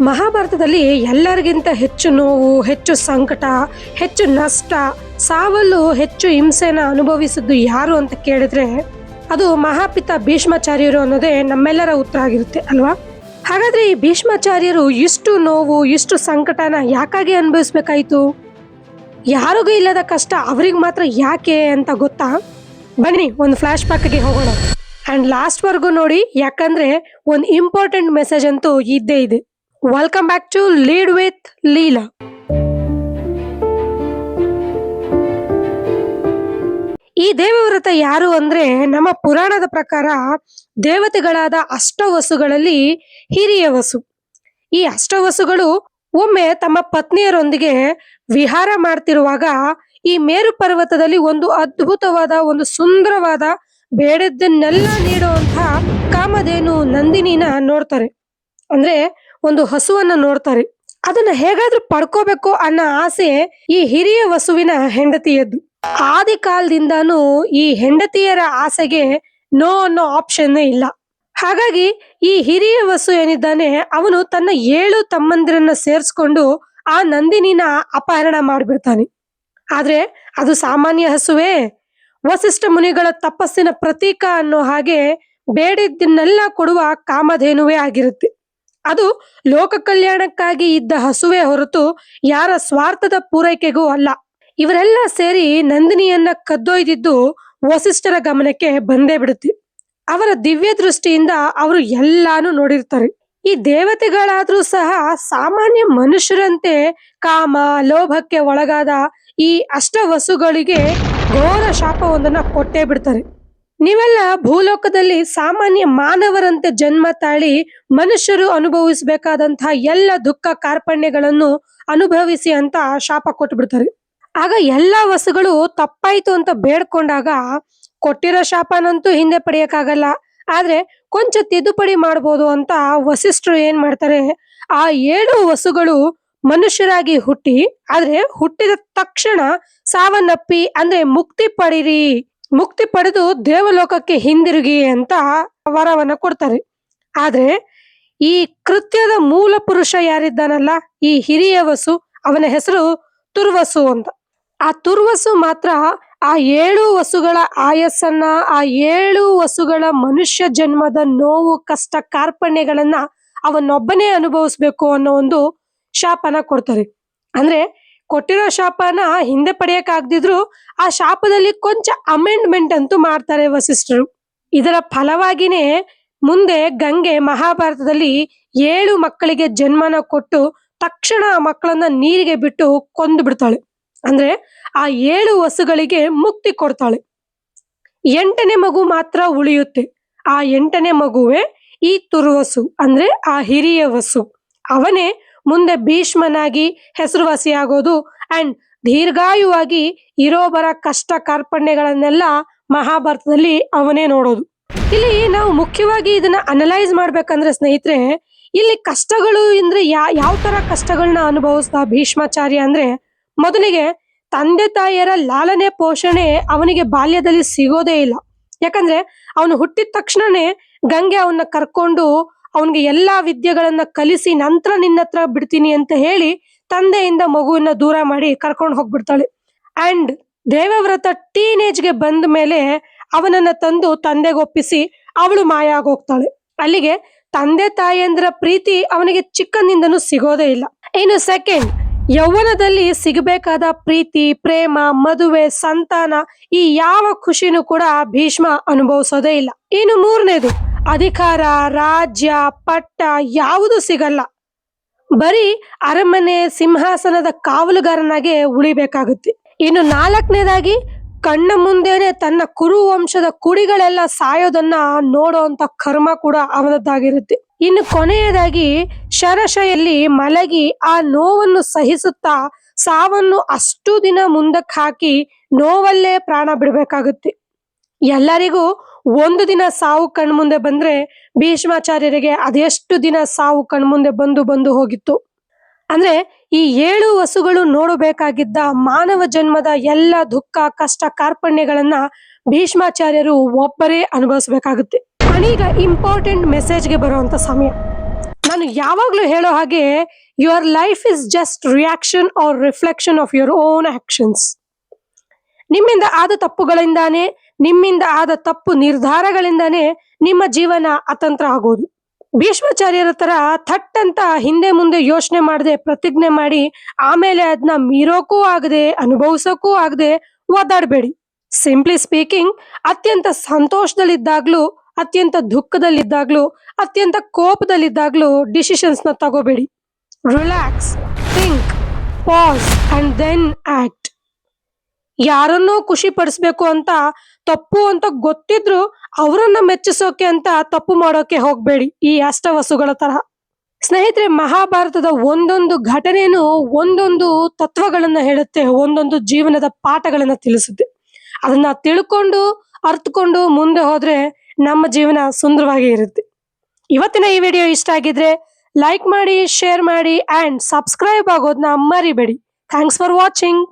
ಮಹಾಭಾರತದಲ್ಲಿ ಎಲ್ಲರಿಗಿಂತ ಹೆಚ್ಚು ನೋವು, ಹೆಚ್ಚು ಸಂಕಟ, ಹೆಚ್ಚು ನಷ್ಟ, ಸಾವಲ್ಲೂ ಹೆಚ್ಚು ಹಿಂಸೆನ ಅನುಭವಿಸಿದ್ದು ಯಾರು ಅಂತ ಕೇಳಿದ್ರೆ ಅದು ಮಹಾಪಿತ ಭೀಷ್ಮಾಚಾರ್ಯರು ಅನ್ನೋದೇ ನಮ್ಮೆಲ್ಲರ ಉತ್ತರ ಆಗಿರುತ್ತೆ ಅಲ್ವಾ. ಹಾಗಾದ್ರೆ ಈ ಭೀಷ್ಮಾಚಾರ್ಯರು ಇಷ್ಟು ನೋವು, ಇಷ್ಟು ಸಂಕಟನ ಯಾಕಾಗಿ ಅನುಭವಿಸ್ಬೇಕಾಯ್ತು? ಯಾರಿಗೂ ಇಲ್ಲದ ಕಷ್ಟ ಅವ್ರಿಗೆ ಮಾತ್ರ ಯಾಕೆ ಅಂತ ಗೊತ್ತಾ? ಬನ್ನಿ ಒಂದು ಫ್ಲಾಶ್ ಬ್ಯಾಕ್ಗೆ ಹೋಗೋಣ ಅಂಡ್ ಲಾಸ್ಟ್ವರೆಗೂ ನೋಡಿ, ಯಾಕಂದ್ರೆ ಒಂದು ಇಂಪಾರ್ಟೆಂಟ್ ಮೆಸೇಜ್ ಅಂತೂ ಇದ್ದೇ ಇದೆ. Welcome back to lead with Leela. ಈ ದೇವವ್ರತ ಯಾರು ಅಂದ್ರೆ ನಮ್ಮ ಪುರಾಣದ ಪ್ರಕಾರ ದೇವತೆಗಳಾದ ಅಷ್ಟವಸುಗಳಲ್ಲಿ ಹಿರಿಯ ವಸು. ಈ ಅಷ್ಟವಸುಗಳು ಒಮ್ಮೆ ತಮ್ಮ ಪತ್ನಿಯರೊಂದಿಗೆ ವಿಹಾರ ಮಾಡ್ತಿರುವಾಗ ಈ ಮೇರು ಪರ್ವತದಲ್ಲಿ ಒಂದು ಅದ್ಭುತವಾದ, ಒಂದು ಸುಂದರವಾದ, ಬೇಡದ್ದನ್ನೆಲ್ಲ ನೀಡುವಂತ ಕಾಮಧೇನು ನಂದಿನಿನ ನೋಡ್ತಾರೆ. ಅಂದ್ರೆ ಒಂದು ಹಸುವನ್ನ ನೋಡ್ತಾರೆ. ಅದನ್ನ ಹೇಗಾದ್ರೂ ಪಡ್ಕೋಬೇಕು ಅನ್ನೋ ಆಸೆ ಈ ಹಿರಿಯ ವಸುವಿನ ಹೆಂಡತಿಯದ್ದು. ಆದಿ ಕಾಲದಿಂದಾನು ಈ ಹೆಂಡತಿಯರ ಆಸೆಗೆ ನೋ ಅನ್ನೋ ಆಪ್ಷನ್ ಇಲ್ಲ. ಹಾಗಾಗಿ ಈ ಹಿರಿಯ ವಸು ಏನಿದ್ದಾನೆ ಅವನು ತನ್ನ 7 ತಮ್ಮಂದಿರನ್ನ ಸೇರ್ಸ್ಕೊಂಡು ಆ ನಂದಿನಿನ ಅಪಹರಣ ಮಾಡ್ಬಿಡ್ತಾನೆ. ಆದ್ರೆ ಅದು ಸಾಮಾನ್ಯ ಹಸುವೇ? ವಸಿಷ್ಠ ಮುನಿಗಳ ತಪಸ್ಸಿನ ಪ್ರತೀಕ ಅನ್ನೋ ಹಾಗೆ ಬೇಡಿದ್ದನ್ನೆಲ್ಲ ಕೊಡುವ ಕಾಮಧೇನುವೇ ಆಗಿರುತ್ತೆ. ಅದು ಲೋಕ ಕಲ್ಯಾಣಕ್ಕಾಗಿ ಇದ್ದ ಹಸುವೇ ಹೊರತು ಯಾರ ಸ್ವಾರ್ಥದ ಪೂರೈಕೆಗೂ ಅಲ್ಲ. ಇವರೆಲ್ಲ ಸೇರಿ ನಂದಿನಿಯನ್ನ ಕದ್ದೊಯ್ದಿದ್ದು ವಸಿಷ್ಠರ ಗಮನಕ್ಕೆ ಬಂದೇ ಬಿಡುತ್ತೆ. ಅವರ ದಿವ್ಯ ದೃಷ್ಟಿಯಿಂದ ಅವರು ಎಲ್ಲಾನು ನೋಡಿರ್ತಾರೆ. ಈ ದೇವತೆಗಳಾದ್ರೂ ಸಹ ಸಾಮಾನ್ಯ ಮನುಷ್ಯರಂತೆ ಕಾಮ, ಲೋಭಕ್ಕೆ ಒಳಗಾದ ಈ ಅಷ್ಟವಸುಗಳಿಗೆ ಘೋರ ಶಾಪವೊಂದನ್ನ ಕೊಟ್ಟೇ ಬಿಡ್ತಾರೆ. ನೀವೆಲ್ಲ ಭೂಲೋಕದಲ್ಲಿ ಸಾಮಾನ್ಯ ಮಾನವರಂತೆ ಜನ್ಮ ತಾಳಿ ಮನುಷ್ಯರು ಅನುಭವಿಸಬೇಕಾದಂತಹ ಎಲ್ಲ ದುಃಖ ಕಾರ್ಪಣ್ಯಗಳನ್ನು ಅನುಭವಿಸಿ ಅಂತ ಶಾಪ ಕೊಟ್ಟು ಬಿಡ್ತಾರೆ. ಆಗ ಎಲ್ಲಾ ವಸುಗಳು ತಪ್ಪಾಯ್ತು ಅಂತ ಬೇಡ್ಕೊಂಡಾಗ ಕೊಟ್ಟಿರೋ ಶಾಪನಂತೂ ಹಿಂದೆ ಪಡೆಯಕ್ಕಾಗಲ್ಲ, ಆದ್ರೆ ಕೊಂಚ ತಿದ್ದುಪಡಿ ಮಾಡ್ಬೋದು ಅಂತ ವಸಿಷ್ಠರು ಏನ್ ಮಾಡ್ತಾರೆ, ಆ 7 ವಸುಗಳು ಮನುಷ್ಯರಾಗಿ ಹುಟ್ಟಿ, ಆದ್ರೆ ಹುಟ್ಟಿದ ತಕ್ಷಣ ಸಾವನ್ನಪ್ಪಿ, ಅಂದ್ರೆ ಮುಕ್ತಿ ಪಡಿರಿ, ಮುಕ್ತಿ ಪಡೆದು ದೇವಲೋಕಕ್ಕೆ ಹಿಂದಿರುಗಿ ಅಂತ ವರವನ್ನ ಕೊಡ್ತಾರೆ. ಆದ್ರೆ ಈ ಕೃತ್ಯದ ಮೂಲ ಪುರುಷ ಯಾರಿದ್ದಾನಲ್ಲ, ಈ ಹಿರಿಯ ವಸು, ಅವನ ಹೆಸರು ತುರ್ವಸು ಅಂತ. ಆ ತುರ್ವಸು ಮಾತ್ರ ಆ 7 ವಸುಗಳ ಆಯಸ್ಸನ್ನ, ಆ 7 ವಸುಗಳ ಮನುಷ್ಯ ಜನ್ಮದ ನೋವು, ಕಷ್ಟ, ಕಾರ್ಪಣ್ಯಗಳನ್ನ ಅವನೊಬ್ಬನೇ ಅನುಭವಿಸ್ಬೇಕು ಅನ್ನೋ ಒಂದು ಶಾಪನ ಕೊಡ್ತಾರೆ. ಅಂದ್ರೆ ಕೊಟ್ಟಿರೋ ಶಾಪನ ಹಿಂದೆ ಪಡೆಯಕ್ಕಾಗ್ದಿದ್ರು ಆ ಶಾಪದಲ್ಲಿ ಕೊಂಚ ಅಮೆಂಡ್ಮೆಂಟ್ ಅಂತೂ ಮಾಡ್ತಾರೆ ವಸಿಷ್ಠರು. ಇದರ ಫಲವಾಗಿನೇ ಮುಂದೆ ಗಂಗೆ ಮಹಾಭಾರತದಲ್ಲಿ 7 ಮಕ್ಕಳಿಗೆ ಜನ್ಮನ ಕೊಟ್ಟು ತಕ್ಷಣ ಆ ಮಕ್ಕಳನ್ನ ನೀರಿಗೆ ಬಿಟ್ಟು ಕೊಂದು ಬಿಡ್ತಾಳೆ. ಅಂದ್ರೆ ಆ 7 ವಸುಗಳಿಗೆ ಮುಕ್ತಿ ಕೊಡ್ತಾಳೆ. 8ನೇ ಮಗು ಮಾತ್ರ ಉಳಿಯುತ್ತೆ. ಆ 8ನೇ ಮಗುವೇ ಈ ತುರ್ವಸು, ಅಂದ್ರೆ ಆ ಹಿರಿಯ ವಸು. ಅವನೇ ಮುಂದೆ ಭೀಷ್ಮನಾಗಿ ಹೆಸರುವಾಸಿಯಾಗೋದು ಅಂಡ್ ದೀರ್ಘಾಯುವಾಗಿ ಇರೋಬರ ಕಷ್ಟ ಕಾರ್ಪಣ್ಯಗಳನ್ನೆಲ್ಲ ಮಹಾಭಾರತದಲ್ಲಿ ಅವನೇ ನೋಡೋದು. ಇಲ್ಲಿ ನಾವು ಮುಖ್ಯವಾಗಿ ಇದನ್ನ ಅನಲೈಸ್ ಮಾಡ್ಬೇಕಂದ್ರೆ ಸ್ನೇಹಿತರೆ, ಇಲ್ಲಿ ಕಷ್ಟಗಳು ಅಂದ್ರೆ ಯಾವ ತರ ಕಷ್ಟಗಳನ್ನ ಅನುಭವಿಸ್ದ ಭೀಷ್ಮಾಚಾರ್ಯ ಅಂದ್ರೆ, ಮೊದಲಿಗೆ ತಂದೆ ತಾಯಿಯರ ಲಾಲನೆ ಪೋಷಣೆ ಅವನಿಗೆ ಬಾಲ್ಯದಲ್ಲಿ ಸಿಗೋದೇ ಇಲ್ಲ. ಯಾಕಂದ್ರೆ ಅವನು ಹುಟ್ಟಿದ ತಕ್ಷಣನೇ ಗಂಗೆ ಅವನ್ನ ಕರ್ಕೊಂಡು ಅವನಿಗೆ ಎಲ್ಲಾ ವಿದ್ಯೆಗಳನ್ನ ಕಲಿಸಿ ನಂತರ ನಿನ್ನ ಹತ್ರ ಬಿಡ್ತೀನಿ ಅಂತ ಹೇಳಿ ತಂದೆಯಿಂದ ಮಗುವನ್ನ ದೂರ ಮಾಡಿ ಕರ್ಕೊಂಡು ಹೋಗ್ಬಿಡ್ತಾಳೆ. ಅಂಡ್ ದೇವವ್ರತ ಟೀನೇಜ್ಗೆ ಬಂದ ಮೇಲೆ ಅವನನ್ನ ತಂದು ತಂದೆಗೊಪ್ಪಿಸಿ ಅವಳು ಮಾಯ ಆಗೋಗ್ತಾಳೆ. ಅಲ್ಲಿಗೆ ತಂದೆ ತಾಯಿಯಂದ್ರ ಪ್ರೀತಿ ಅವನಿಗೆ ಚಿಕ್ಕಂದಿಂದನೂ ಸಿಗೋದೇ ಇಲ್ಲ. ಇನ್ನು ಸೆಕೆಂಡ್, ಯೌವನದಲ್ಲಿ ಸಿಗಬೇಕಾದ ಪ್ರೀತಿ, ಪ್ರೇಮ, ಮದುವೆ, ಸಂತಾನ, ಈ ಯಾವ ಖುಷಿನೂ ಕೂಡ ಭೀಷ್ಮ ಅನುಭವಿಸೋದೇ ಇಲ್ಲ. ಇನ್ನು 3ನೇದು, ಅಧಿಕಾರ, ರಾಜ್ಯ, ಪಟ್ಟ ಯಾವುದು ಸಿಗಲ್ಲ. ಬರೀ ಅರಮನೆ, ಸಿಂಹಾಸನದ ಕಾವಲುಗಾರನಾಗೆ ಉಳಿಬೇಕಾಗುತ್ತೆ. ಇನ್ನು 4ನೇದಾಗಿ, ಕಣ್ಣ ಮುಂದೆನೆ ತನ್ನ ಕುರು ವಂಶದ ಕುಡಿಗಳೆಲ್ಲ ಸಾಯೋದನ್ನ ನೋಡೋಂತ ಕರ್ಮ ಕೂಡ ಅವನದ್ದಾಗಿರುತ್ತೆ. ಇನ್ನು ಕೊನೆಯದಾಗಿ, ಶರಶಯಲ್ಲಿ ಮಲಗಿ ಆ ನೋವನ್ನು ಸಹಿಸುತ್ತಾ ಸಾವನ್ನು ಅಷ್ಟು ದಿನ ಮುಂದಕ್ಕೆ ಹಾಕಿ ನೋವಲ್ಲೇ ಪ್ರಾಣ ಬಿಡ್ಬೇಕಾಗುತ್ತೆ. ಎಲ್ಲರಿಗೂ ಒಂದು ದಿನ ಸಾವು ಕಣ್ಮುಂದೆ ಬಂದ್ರೆ ಭೀಷ್ಮಾಚಾರ್ಯರಿಗೆ ಅದೆಷ್ಟು ದಿನ ಸಾವು ಕಣ್ಮುಂದೆ ಬಂದು ಹೋಗಿತ್ತು. ಅಂದ್ರೆ ಈ 7 ವಸುಗಳು ನೋಡಬೇಕಾಗಿದ್ದ ಮಾನವ ಜನ್ಮದ ಎಲ್ಲ ದುಃಖ, ಕಷ್ಟ, ಕಾರ್ಪಣ್ಯಗಳನ್ನ ಭೀಷ್ಮಾಚಾರ್ಯರು ಒಬ್ಬರೇ ಅನುಭವಿಸ್ಬೇಕಾಗುತ್ತೆ. ಈಗ ಇಂಪಾರ್ಟೆಂಟ್ ಮೆಸೇಜ್ಗೆ ಬರುವಂತ ಸಮಯ. ನಾನು ಯಾವಾಗ್ಲೂ ಹೇಳೋ ಹಾಗೆ your life is just reaction or reflection of your own actions. ನಿಮ್ಮಿಂದ ಆದ ತಪ್ಪುಗಳಿಂದಾನೇ, ನಿಮ್ಮಿಂದ ಆದ ತಪ್ಪು ನಿರ್ಧಾರಗಳಿಂದಾನೇ ನಿಮ್ಮ ಜೀವನ ಅತಂತ್ರ ಆಗೋದು. ಭೀಷ್ಮಾಚಾರ್ಯರ ತರ ಥಟ್ ಅಂತ ಹಿಂದೆ ಮುಂದೆ ಯೋಚನೆ ಮಾಡದೆ ಪ್ರತಿಜ್ಞೆ ಮಾಡಿ ಆಮೇಲೆ ಅದನ್ನ ಮೀರೋಕ್ಕೂ ಆಗದೆ ಅನುಭವಿಸೋಕ್ಕೂ ಆಗದೆ ಒದ್ದಾಡಬೇಡಿ. ಸಿಂಪ್ಲಿ ಸ್ಪೀಕಿಂಗ್, ಅತ್ಯಂತ ಸಂತೋಷದಲ್ಲಿದ್ದಾಗ್ಲೂ, ಅತ್ಯಂತ ದುಃಖದಲ್ಲಿದ್ದಾಗ್ಲೂ, ಅತ್ಯಂತ ಕೋಪದಲ್ಲಿದ್ದಾಗ್ಲೂ ಡಿಸಿಷನ್ಸ್ನ ತಗೋಬೇಡಿ. Relax, think, pause and then act. ಯಾರನ್ನೋ ಖುಷಿ ಪಡಿಸ್ಬೇಕು ಅಂತ ತಪ್ಪು ಅಂತ ಗೊತ್ತಿದ್ರು ಅವರನ್ನ ಮೆಚ್ಚಿಸೋಕೆ ಅಂತ ತಪ್ಪು ಮಾಡೋಕೆ ಹೋಗ್ಬೇಡಿ, ಈ ಅಷ್ಟವಸುಗಳ ತರಹ. ಸ್ನೇಹಿತರೆ, ಮಹಾಭಾರತದ ಒಂದೊಂದು ಘಟನೆನೂ ಒಂದೊಂದು ತತ್ವಗಳನ್ನ ಹೇಳುತ್ತೆ, ಒಂದೊಂದು ಜೀವನದ ಪಾಠಗಳನ್ನ ತಿಳಿಸುತ್ತೆ. ಅದನ್ನ ತಿಳ್ಕೊಂಡು ಅರ್ಥಕೊಂಡು ಮುಂದೆ ಹೋದ್ರೆ ನಮ್ಮ ಜೀವನ ಸುಂದರವಾಗಿ ಇರುತ್ತೆ. ಇವತ್ತಿನ ಈ ವಿಡಿಯೋ ಇಷ್ಟ ಆಗಿದ್ರೆ ಲೈಕ್ ಮಾಡಿ, ಶೇರ್ ಮಾಡಿ ಅಂಡ್ ಸಬ್ಸ್ಕ್ರೈಬ್ ಆಗೋದನ್ನ ಮರಿಬೇಡಿ. Thanks for watching.